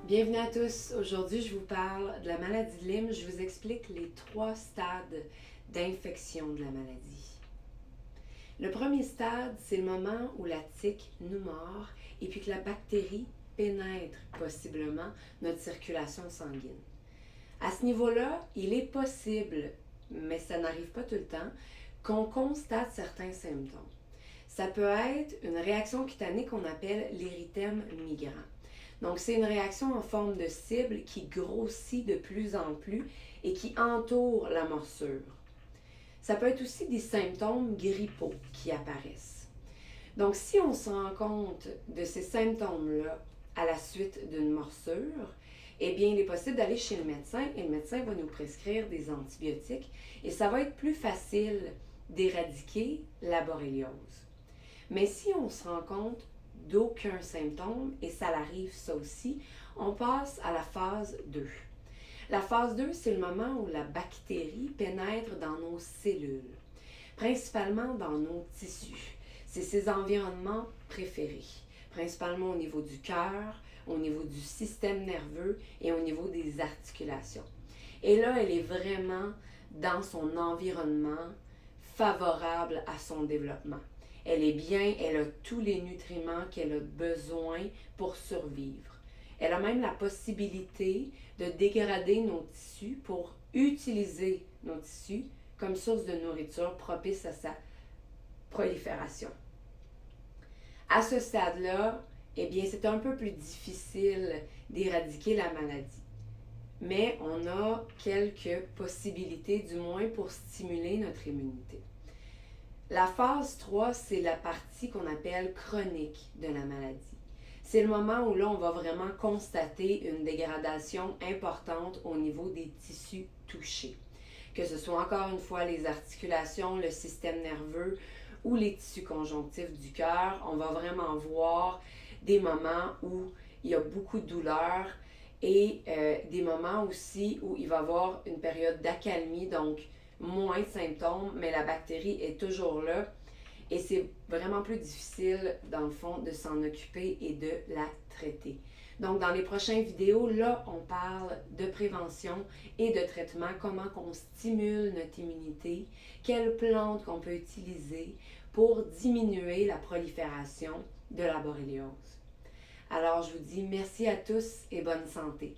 Bienvenue à tous. Aujourd'hui, je vous parle de la maladie de Lyme. Je vous explique les 3 stades d'infection de la maladie. Le premier stade, c'est le moment où la tique nous mord et puis que la bactérie pénètre possiblement notre circulation sanguine. À ce niveau-là, il est possible, mais ça n'arrive pas tout le temps, qu'on constate certains symptômes. Ça peut être une réaction cutanée qu'on appelle l'érythème migrant. Donc, c'est une réaction en forme de cible qui grossit de plus en plus et qui entoure la morsure. Ça peut être aussi des symptômes grippaux qui apparaissent. Donc, si on se rend compte de ces symptômes-là à la suite d'une morsure, eh bien, il est possible d'aller chez le médecin et le médecin va nous prescrire des antibiotiques et ça va être plus facile d'éradiquer la borréliose. Mais si on se rend compte d'aucun symptôme, et ça l'arrive ça aussi, on passe à la phase 2. La phase 2, c'est le moment où la bactérie pénètre dans nos cellules, principalement dans nos tissus. C'est ses environnements préférés, principalement au niveau du cœur, au niveau du système nerveux et au niveau des articulations. Et là, elle est vraiment dans son environnement favorable à son développement. Elle est bien, elle a tous les nutriments qu'elle a besoin pour survivre. Elle a même la possibilité de dégrader nos tissus pour utiliser nos tissus comme source de nourriture propice à sa prolifération. À ce stade-là, eh bien, c'est un peu plus difficile d'éradiquer la maladie. Mais on a quelques possibilités, du moins pour stimuler notre immunité. La phase 3, c'est la partie qu'on appelle chronique de la maladie. C'est le moment où là, on va vraiment constater une dégradation importante au niveau des tissus touchés. Que ce soit encore une fois les articulations, le système nerveux ou les tissus conjonctifs du cœur, on va vraiment voir des moments où il y a beaucoup de douleur et des moments aussi où il va y avoir une période d'accalmie, donc moins de symptômes, mais la bactérie est toujours là et c'est vraiment plus difficile, dans le fond, de s'en occuper et de la traiter. Donc, dans les prochaines vidéos, là, on parle de prévention et de traitement, comment qu'on stimule notre immunité, quelles plantes qu'on peut utiliser pour diminuer la prolifération de la borréliose. Alors, je vous dis merci à tous et bonne santé.